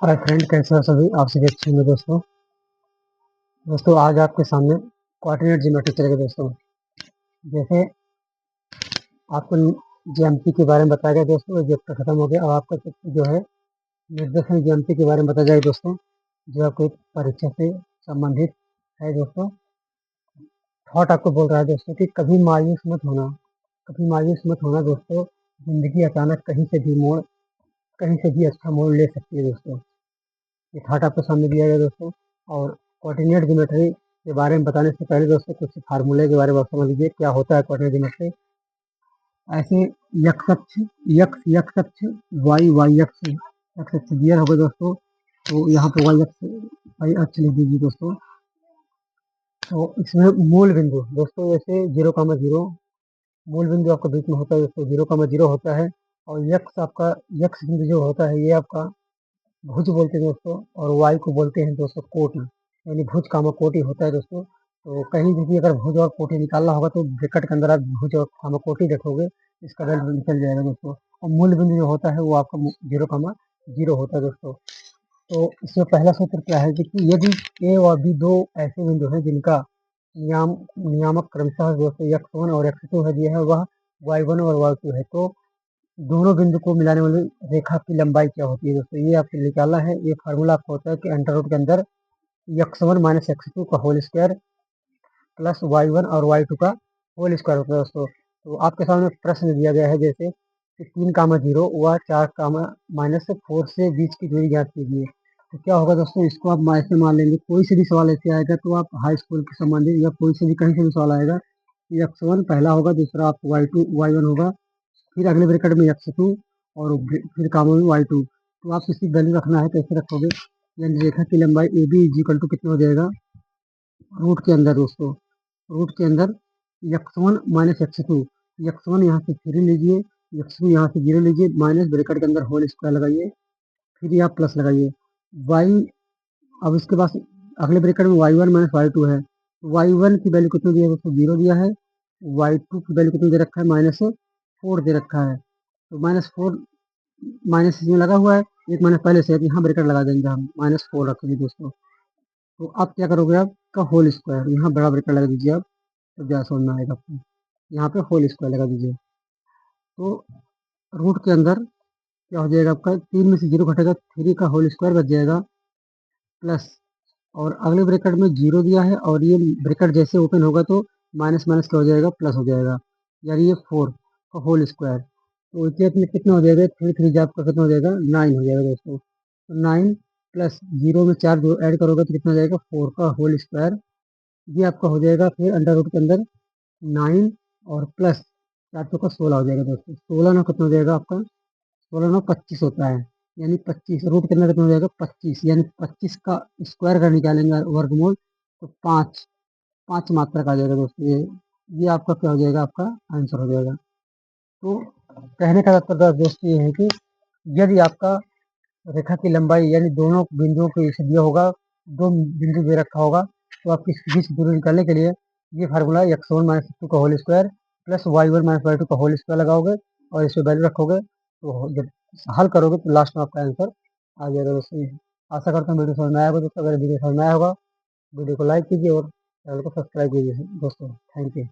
Hi friend, कैसे हो सभी। आप सभी अच्छे होंगे दोस्तों। आज आपके सामने कोऑर्डिनेट ज्योमेट्री चलेगा दोस्तों। जैसे आपको ज्यामिति के बारे में बताया गया दोस्तों, ये चैप्टर खत्म हो गया। अब आपका चैप्टर जो है निर्देशन ज्यामिति के बारे में बताया जाएगा दोस्तों, जो आपको परीक्षा से संबंधित है दोस्तों। थॉट आपको बोल रहा है दोस्तों कि कभी मायूस मत होना, कभी मायूस मत होना दोस्तों। जिंदगी अचानक कहीं से भी अच्छा मोड़ ले सकती है दोस्तों। ये थॉट आपके सामने दिया गया दोस्तों। और कोऑर्डिनेट ज्योमेट्री के बारे में बताने से पहले दोस्तों कुछ फार्मूले के बारे में आप समझ लीजिए क्या होता है कोऑर्डिनेट ज्योमेट्री। ऐसे यक्स अक्ष यक्स अक्ष वाई अक्ष एक्स अक्ष दिया होगा दोस्तों। तो यहाँ पे वाई अक्ष लिख दीजिए दोस्तों। तो इसमें मूल बिंदु दोस्तों, जैसे 0,0 मूल बिंदु आपका बीच में होता है दोस्तों, 0,0 होता है। और यक्स बिंदु जो होता है ये आपका भुज बोलते हैं दोस्तों। और वाई को बोलते हैं दोस्तों कोटि, यानी भुज कामा कोटि होता है दोस्तों। तो कहीं भी अगर भुज और कोटि निकालना होगा तो ब्रैकेट के अंदर आप भुज और कामा कोटि रखोगे, इसका वैल्यू निकल जाएगा दोस्तों। और मूल बिंदु जो होता है वो आपका 0,0 होता है दोस्तों। तो इसमें पहला सूत्र क्या है कि यदि ए और बी दो ऐसे बिंदु हैं जिनका नियामक क्रमशः दोस्तों x1 और x2 है दिया है, वह y1 और y2 है, तो दोनों बिंदु को मिलाने वाली रेखा की लंबाई क्या होती है दोस्तों, ये आपको निकालना है। ये फार्मूला आपको होता है कि अंडर रूट के अंदर x1 माइनस x2 का होल स्क्वायर प्लस y1 और y2 का होल स्क्वायर होता है दोस्तों। तो आपके सामने प्रश्न दिया गया है जैसे कि 3,0 व 4,-4 से बीच की दूरी ज्ञात कीजिए। तो क्या होगा दोस्तों, इसको आप ऐसे मान लेंगे। कोई से भी सवाल ऐसे आएगा तो आप हाई स्कूल के संबंधित या कोई से भी कहीं से भी सवाल आएगा, x1 पहला होगा, दूसरा आपको y1 होगा, फिर अगले ब्रैकेट में x2 और फिर कामा में y2। तो आप किसी वैल्यू रखना है कैसे रखोगे, यानी रेखा की लंबाई A B is equal to कितना हो जाएगा रूट के अंदर दोस्तों, रूट के अंदर x1 माइनस x2। x1 यहाँ से 3 लीजिए, x2 यहाँ से 0 लीजिए, माइनस ब्रैकेट के अंदर होल स्क्वायर लगाइए, फिर यहाँ प्लस लगाइए y। अब इसके बाद अगले ब्रैकेट में y1 माइनस y2 है। y1 की वैल्यू कितनी दी है दोस्तों, 0 दिया है। y2 की वैल्यू कितनी दे रखा है, -4 दे रखा है। तो -4 माइनस इसमें लगा हुआ है, एक माइनस पहले से है, यहाँ ब्रैकेट लगा देंगे हम, -4 रखेंगे दोस्तों। तो आप क्या करोगे, आपका होल स्क्वायर, यहाँ बड़ा ब्रैकेट लगा दीजिए आप, तो ज़्यादा समझ में आएगा आपको। यहाँ पे होल स्क्वायर लगा दीजिए। तो रूट के अंदर क्या हो जाएगा आपका, 3 में से 0 घटेगा, 3 का होल स्क्वायर बच जाएगा प्लस, और अगले ब्रैकेट में 0 दिया है और ये ब्रैकेट जैसे ओपन होगा तो माइनस माइनस क्या हो जाएगा, प्लस हो जाएगा, यानी ये 4 का होल स्क्वायर। तो इसमें कितना हो जाएगा, 3 3 आपका कितना हो जाएगा, 9 हो जाएगा दोस्तों। तो 9 प्लस 0 में 4 जो ऐड करोगे तो कितना हो जाएगा, 4 का होल स्क्वायर। ये आपका हो जाएगा फिर अंडर रूट के अंदर 9 और प्लस 4 का 16 हो जाएगा दोस्तों। 16 में कितना हो जाएगा आपका, 16 में 25 होता है, यानी 25 रूट के अंदर कितना हो जाएगा, 25, यानी 25 का स्क्वायर का निकालेंगे वर्गमूल, तो 5 मात्रक आ जाएगा दोस्तों। ये आपका क्या हो जाएगा, आपका आंसर हो जाएगा। तो कहने का तात्पर्य दोस्तों ये है कि यदि आपका रेखा की लंबाई यानी दोनों बिंदुओं को इसे दिया होगा, दो बिंदु दे रखा होगा, तो आपकी बीच दूरी निकालने के लिए ये फार्मूला x1 माइनस x2 का whole square plus y1 minus y2 का होल स्क्वायर लगाओगे और इसे वैल्यू रखोगे, तो जब हल करोगे तो लास्ट में आपका आंसर आ जाएगा दोस्तों। आशा करता हूँ वीडियो समझ में आया होगा दोस्तों। अगर वीडियो समझ में आया होगा, वीडियो को लाइक कीजिए और चैनल को सब्सक्राइब कीजिए दोस्तों। Thank you.